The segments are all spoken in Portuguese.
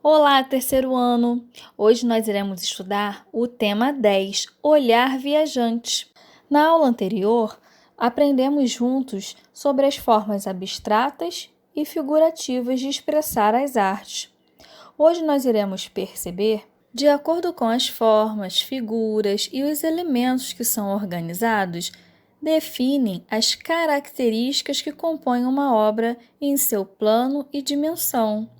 Olá, terceiro ano! Hoje nós iremos estudar o tema 10, Olhar Viajante. Na aula anterior, aprendemos juntos sobre as formas abstratas e figurativas de expressar as artes. Hoje nós iremos perceber, de acordo com as formas, figuras e os elementos que são organizados, definem as características que compõem uma obra em seu plano e dimensão.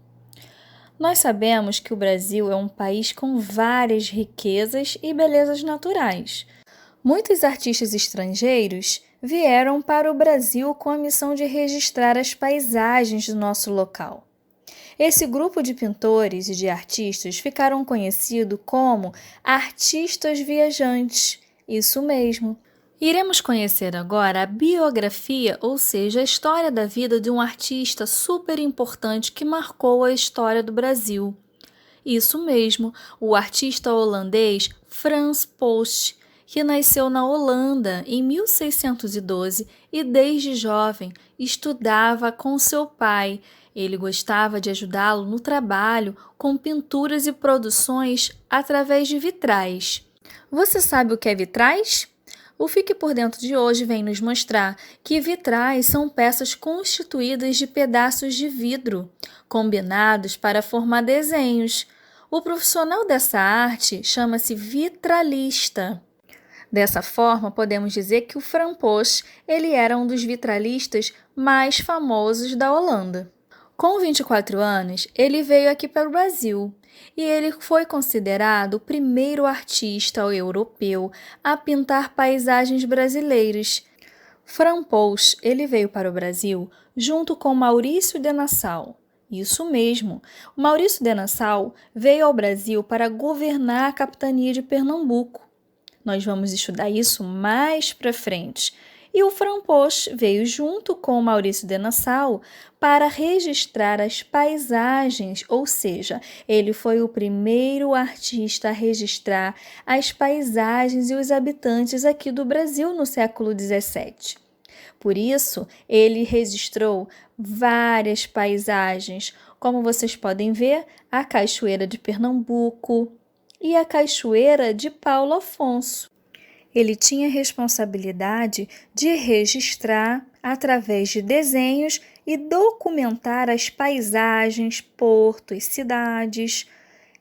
Nós sabemos que o Brasil é um país com várias riquezas e belezas naturais. Muitos artistas estrangeiros vieram para o Brasil com a missão de registrar as paisagens do nosso local. Esse grupo de pintores e de artistas ficaram conhecidos como artistas viajantes. Isso mesmo. Iremos conhecer agora a biografia, ou seja, a história da vida de um artista super importante que marcou a história do Brasil. Isso mesmo, o artista holandês Frans Post, que nasceu na Holanda em 1612 e desde jovem estudava com seu pai. Ele gostava de ajudá-lo no trabalho com pinturas e produções através de vitrais. Você sabe o que é vitrais? O Fique por Dentro de hoje vem nos mostrar que vitrais são peças constituídas de pedaços de vidro, combinados para formar desenhos. O profissional dessa arte chama-se vitralista. Dessa forma, podemos dizer que o Frans Post ele era um dos vitralistas mais famosos da Holanda. Com 24 anos, ele veio aqui para o Brasil e ele foi considerado o primeiro artista europeu a pintar paisagens brasileiras. Frans Post ele veio para o Brasil junto com Maurício de Nassau. Isso mesmo, o Maurício de Nassau veio ao Brasil para governar a capitania de Pernambuco. Nós vamos estudar isso mais para frente. E o Frans Post veio junto com o Maurício de Nassau para registrar as paisagens, ou seja, ele foi o primeiro artista a registrar as paisagens e os habitantes aqui do Brasil no século XVII. Por isso, ele registrou várias paisagens, como vocês podem ver, a Cachoeira de Pernambuco e a Cachoeira de Paulo Afonso. Ele tinha responsabilidade de registrar, através de desenhos, e documentar as paisagens, portos, cidades,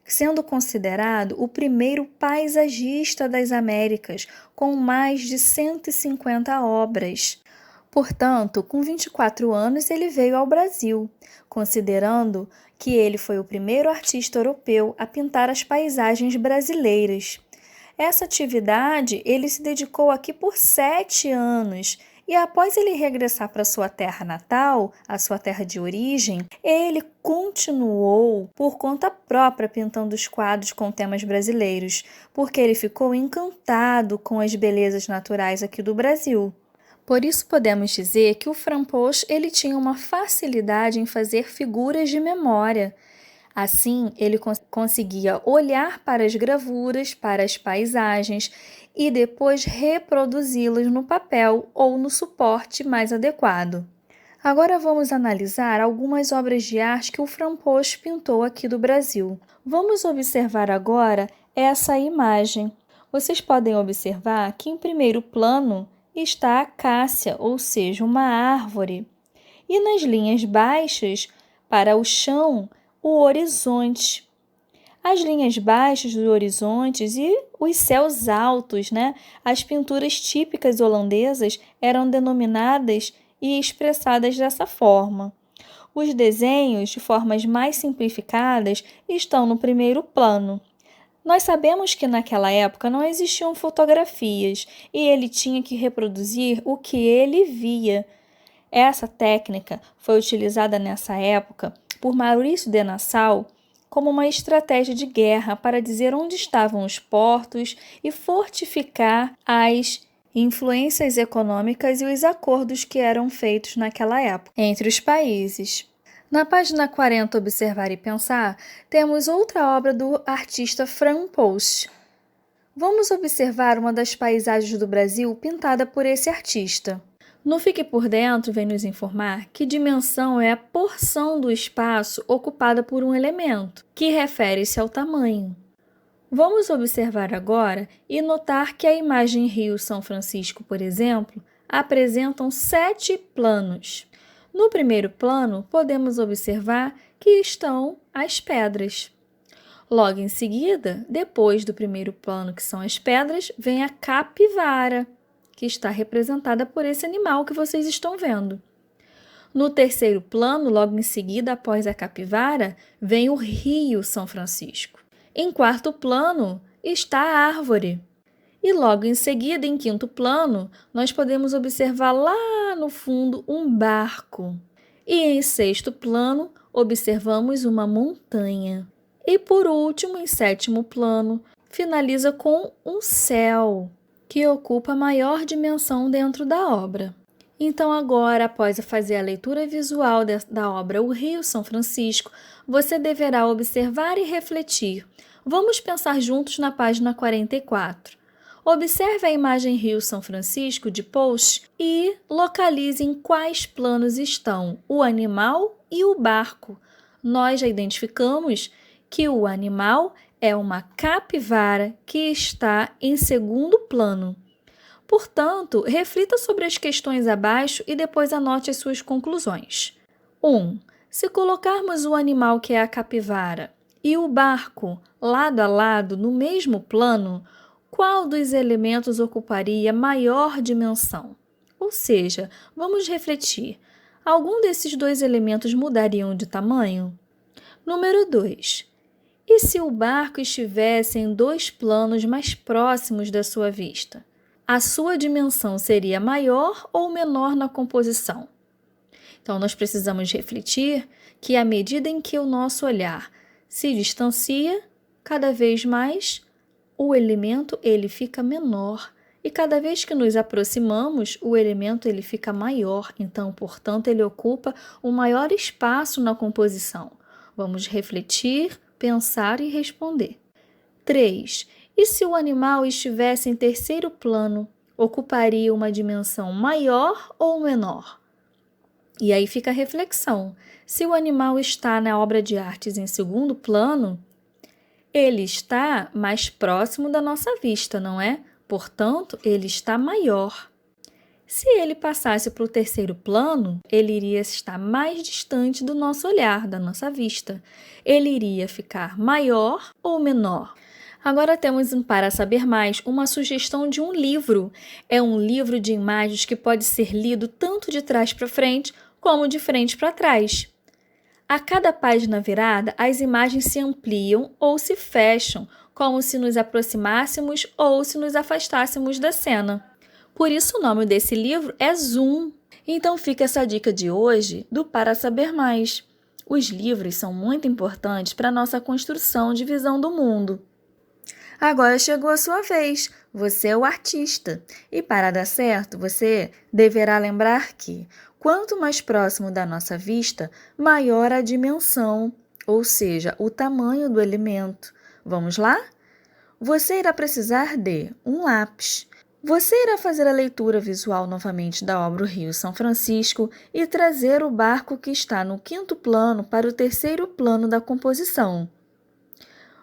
sendo considerado o primeiro paisagista das Américas, com mais de 150 obras. Portanto, com 24 anos, ele veio ao Brasil, considerando que ele foi o primeiro artista europeu a pintar as paisagens brasileiras. Essa atividade ele se dedicou aqui por 7 anos e após ele regressar para sua terra natal, a sua terra de origem, ele continuou por conta própria pintando os quadros com temas brasileiros, porque ele ficou encantado com as belezas naturais aqui do Brasil. Por isso podemos dizer que o Frans Post ele tinha uma facilidade em fazer figuras de memória. Assim, ele conseguia olhar para as gravuras, para as paisagens e depois reproduzi-las no papel ou no suporte mais adequado. Agora vamos analisar algumas obras de arte que o Frans Post pintou aqui do Brasil. Vamos observar agora essa imagem. Vocês podem observar que em primeiro plano está a acácia, ou seja, uma árvore. E nas linhas baixas, para o chão, o horizonte. As linhas baixas dos horizontes e os céus altos, As pinturas típicas holandesas eram denominadas e expressadas dessa forma. Os desenhos, de formas mais simplificadas, estão no primeiro plano. Nós sabemos que naquela época não existiam fotografias e ele tinha que reproduzir o que ele via. Essa técnica foi utilizada nessa época por Maurício de Nassau como uma estratégia de guerra para dizer onde estavam os portos e fortificar as influências econômicas e os acordos que eram feitos naquela época entre os países. Na página 40, Observar e Pensar, temos outra obra do artista Frans Post. Vamos observar uma das paisagens do Brasil pintada por esse artista. No Fique por Dentro vem nos informar que dimensão é a porção do espaço ocupada por um elemento, que refere-se ao tamanho. Vamos observar agora e notar que a imagem Rio-São Francisco, por exemplo, apresentam 7 planos. No primeiro plano, podemos observar que estão as pedras. Logo em seguida, depois do primeiro plano, que são as pedras, vem a capivara, que está representada por esse animal que vocês estão vendo. No terceiro plano, logo em seguida, após a capivara, vem o Rio São Francisco. Em quarto plano está a árvore. E logo em seguida, em quinto plano, nós podemos observar lá no fundo um barco. E em sexto plano, observamos uma montanha. E por último, em sétimo plano, finaliza com um céu, que ocupa a maior dimensão dentro da obra. Então agora, após fazer a leitura visual da obra O Rio São Francisco, você deverá observar e refletir. Vamos pensar juntos na página 44. Observe a imagem Rio São Francisco de post e localize em quais planos estão o animal e o barco. Nós já identificamos que o animal é uma capivara que está em segundo plano. Portanto, reflita sobre as questões abaixo e depois anote as suas conclusões. 1. Se colocarmos o animal que é a capivara e o barco lado a lado no mesmo plano, qual dos elementos ocuparia maior dimensão? Ou seja, vamos refletir. Algum desses dois elementos mudariam de tamanho? Número 2. E se o barco estivesse em 2 planos mais próximos da sua vista? A sua dimensão seria maior ou menor na composição? Então, nós precisamos refletir que à medida em que o nosso olhar se distancia, cada vez mais o elemento ele fica menor. E cada vez que nos aproximamos, o elemento ele fica maior. Então, portanto, ele ocupa um maior espaço na composição. Vamos refletir, pensar e responder. 3. E se o animal estivesse em terceiro plano, ocuparia uma dimensão maior ou menor? E aí fica a reflexão. Se o animal está na obra de artes em segundo plano, ele está mais próximo da nossa vista, não é? Portanto, ele está maior. Se ele passasse para o terceiro plano, ele iria estar mais distante do nosso olhar, da nossa vista. Ele iria ficar maior ou menor? Agora temos, para saber mais, uma sugestão de um livro. É um livro de imagens que pode ser lido tanto de trás para frente, como de frente para trás. A cada página virada, as imagens se ampliam ou se fecham, como se nos aproximássemos ou se nos afastássemos da cena. Por isso o nome desse livro é Zoom. Então fica essa dica de hoje do Para Saber Mais. Os livros são muito importantes para a nossa construção de visão do mundo. Agora chegou a sua vez, você é o artista. E para dar certo, você deverá lembrar que, quanto mais próximo da nossa vista, maior a dimensão, ou seja, o tamanho do elemento. Vamos lá? Você irá precisar de um lápis. Você irá fazer a leitura visual novamente da obra O Rio São Francisco e trazer o barco que está no quinto plano para o terceiro plano da composição.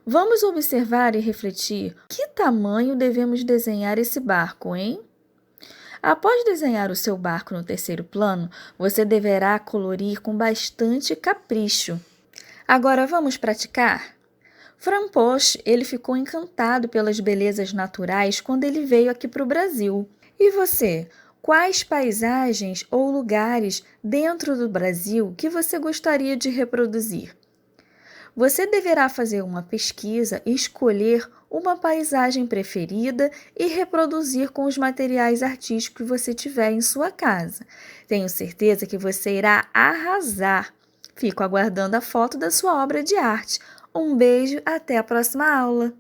Vamos observar e refletir que tamanho devemos desenhar esse barco, hein? Após desenhar o seu barco no terceiro plano, você deverá colorir com bastante capricho. Agora vamos praticar? Fran Posch, ele ficou encantado pelas belezas naturais quando ele veio aqui para o Brasil. E você? Quais paisagens ou lugares dentro do Brasil que você gostaria de reproduzir? Você deverá fazer uma pesquisa e escolher uma paisagem preferida e reproduzir com os materiais artísticos que você tiver em sua casa. Tenho certeza que você irá arrasar. Fico aguardando a foto da sua obra de arte. Um beijo, até a próxima aula!